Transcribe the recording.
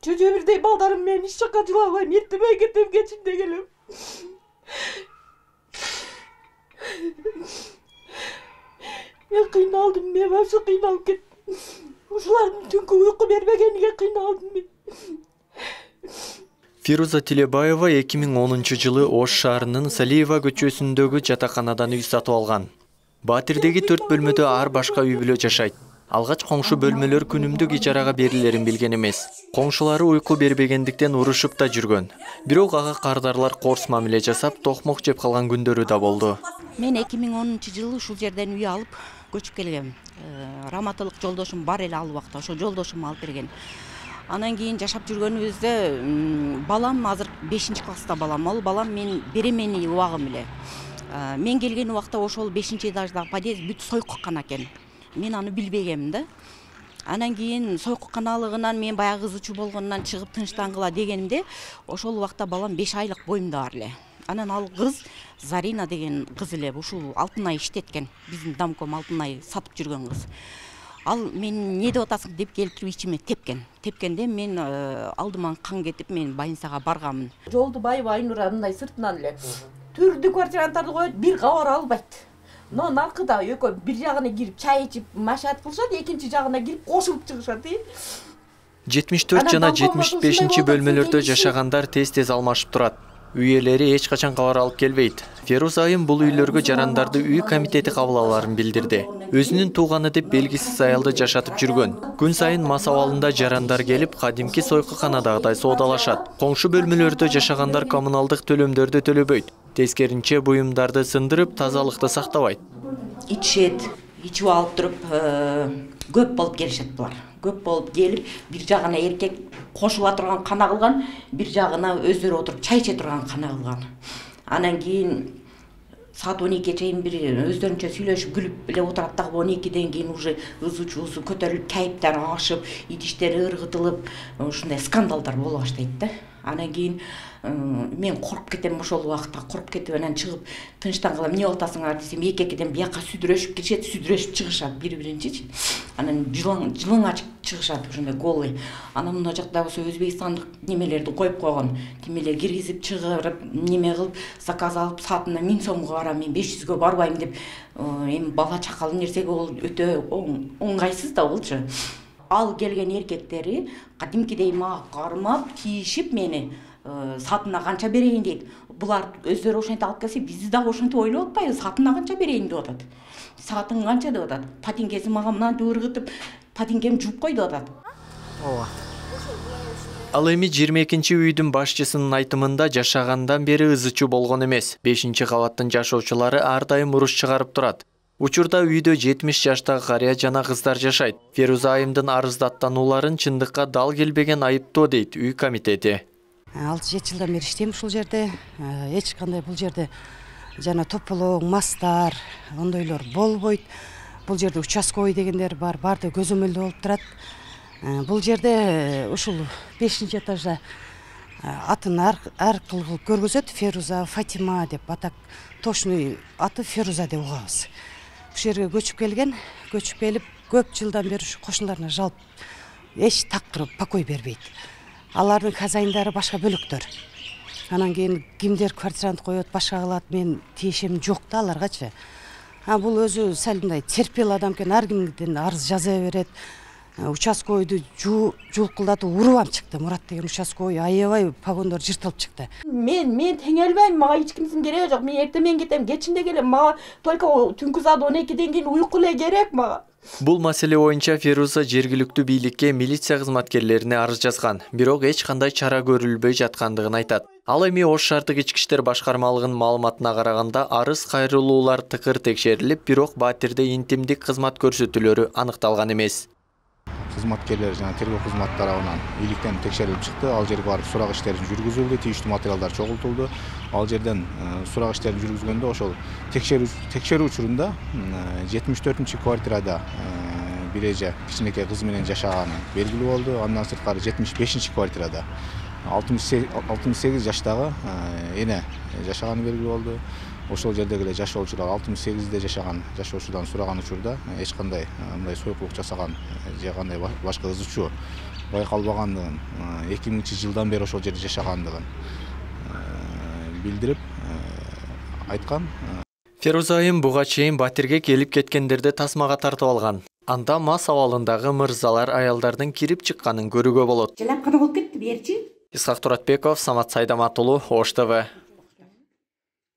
Çocuğa birden baldarım men iş çakacılamayın. Yetmeye gittim geçimde gelip. Men kıynaldım, men başka kıynalıp kettim. Uşularım tünkü uyku bermegeniga kıynaldım men. Фируза Тилебаева 2010-жылы Ош шаарынын Салиева көчөсүндөгү жатаканадан үй сатып алган. Батирдеги 4 бөлмөдө ар башка үй бүлө жашайт. Алгач коңшу бөлмөлөр күнүмдүк ижарага берилерин билген эмес. Коңшулары уйку бербегендиктен урушуп да жүргөн. Бирок ага кардарлар корс мамиле жасап, токмок жеп калган күндөрү да болду. Мен 2010-жылы ушул жерден үй алып көчүп келгем. Раматылык жолдошум бар эле ал убакта, ошо жолдошум алып берген. Анан кийин жашап жүргөнүбүздө балам азыр 5-класста балам. Ал балам мен беременный убагым эле. Мен келген убакта ошол 5-этаждагы подъезд бүт сойкук кана экен. Мен аны билбегем да. Анан кийин сойкук каналыгынан мен баягы кызычуу болгондон чыгып тынчтангыла дегенимде, ошол убакта балам 5 айлык боюмда бар эле. Анан ал кыз Зарина деген кыз эле ушул Алтынай иштеткен. Биздин домком Алтынай сатып жүргөн кыз. Ал мен не деп атасың деп келтирип ичиме тепкен. Тепкенде мен алдыман кан кетип мен больницага барганмын. Жолдубаева Айнура мындай сыртынан эле түрдүү квартирантарды коет, бир кабар албайт. Но наркыда экөө бир жагына кирип чай ичип машат кылышат, экинчи жагына кирип кошулуп чыгышат. 74 жана 75 бөлмөлөрдө жашагандар тез-тез алмашып турат. Үй ээлери эч качан кабар алып келбейт. Фируза айым бул үйлөргө жарандарды үй комитети кабыл аларын билдирди. Өзүнүн тууганы деп белгисиз аялды жашатып жүргөн. Күн сайын мас абалында жарандар келип, кадимки сойкуканадагыдай соодалашат. Коңшу бөлмөлөрдө жашагандар коммуналдык төлөмдөрдү төлөбөйт. Тескеринче буюмдарды сындырып, тазалыкты сактабайт. Ичет, ичип алып туруп, көп болуп келишет булар. Көп болуп келип, бир жагына эркек кошула турган кана кылган, бир жагына өздөрү отуруп чай иче турган кана кылган. Анан кийин саат 12-ге чейин бир өздөрүнчө сүйлөшүп күлүп эле отурат дагы 12-ден кийин уже ызы-чуусу көтөрүлүп, кайыптары ашып, идиштери ыргытылып, ушундай скандалдар боло баштайт да. Анан кийин мен коруп кетем ошол убакта, коруп кетип анан чыгып тынчтангыла эмне болуп атасыңар десем, эки-экиден бияка сүдүрөшүп киришет, сүдүрөшүп чыгышат бири-биринчичи. Анан жылың ачып чыгышат ушундай голый. Анан мына жакта болсо өзбекстандык немелерди коюп койгон. Тимелер киргизип чыгарып, неме кылып, заказ алып саатына 1000 сомго барам, мен 500гө барбайм деп, эми бала чакалы нерсеге ол өтө оңгайсыз да болчу. Ал келген эркектери кадимкидей мага кармап, тийишип мени саатына канча берейин дейт. Булар өздөрү ошентип алып келсе, биз дагы ошентип ойлоп атпайбыз, саатына канча берейин деп атат. Саатың канча деп атат. Патинкеси мага мынантип ыргытып, патинкем жууп кой деп атат. Ооба. Ал эми 22-чи үйдүн башчысынын айтымында жашагандан бери ызычуу болгон эмес. 5-кабаттын жашоочулары ар дайым уруш чыгарып турат. Учурда үйдө 70 жаштагы карыя жана кыздар жашайт. Фируза айымдын арыздаттанууларын чындыкка дал келбеген айыптоо дейт үй комитети. 6-7 жылдан бери иштейм ушул жерде. Эч кандай бул жерде жана тополоң, мастар, ондойлор болбойт. Бул жерде участковый дегендер бар, барды көзөмөлдөө болуп турат. Бул жерде ушул 5-этажда атын ар кылып көргөзөт. Фируза, Фатима деп атак, точный аты Фируза деп угабыз. Ушул жерге көчүп келген, көчүп келип көп жылдан бери ушу кошуналарына жалп эч такыр покой бербейт. Алардын хозяиндары башка бөлөктөр. Анан кийин кимдер квартирант коет, башка кылат, мен тиешем жок да аларгачы. Бул өзү сал мындай терпел адам экен, ар кимден арыз жаза берет. Участковыйды жулкулдатып урубам чыкты. Мурат деген участковый аябай погондор жыртылып чыкты. Мен теңелбейм, мага эч кимдин кереги жок. Мен эртең кетем, кечинде келем. Мага только түнкү саат 12-ден кийин уйку эле керек мага. Бул маселе боюнча Фируза жергиликтүү бийликке, милиция кызматкерлерине арыз жазган, бирок эч кандай чара көрүлбөй жаткандыгын айтат. Ал эми Ош шаардык ички иштер башкармалыгынын маалыматына караганда арыз кайрылуулар тыкыр текшерилип, бирок Батирде интимдик кызмат көрсөтүүлөрү аныкталган эмес. Кызматкерлер жана тергөө кызмат тарабынан бийликтен текшерилип чыкты. Ал жерге барып сурак иштери жүргүзүлдү, тийиштүү материалдар чогултулду. Ал жерден сурак иштерин жүргүзгөндө ошол текшерүү учурунда 74-чи квартирада бир эже кичинекей кыз менен жашаганы белгилүү болду. Андан сырткары 75-чи квартирада 68 жаштагы эне жашаганы белгилүү болду. Ошол жердеги эле жашоочулар 68-де жашаган жашоочудан сураган учурда эч кандай мындай союклук жасаган же кандай башка ызычуу байкалбагандыгын, 2000-жылдан бери ошол жерде жашагандыгын билдирип айткан. Феруза айым буга чейин Батирге келип кеткендерди тасмага тартып алган. Анда мас абалындагы мырзалар аялдардын кирип чыкканын көрүүгө болот. Жалапкана болуп кетти берчи. Исхак Туратбеков, Самат Сайдамат уулу, Ош ТВ.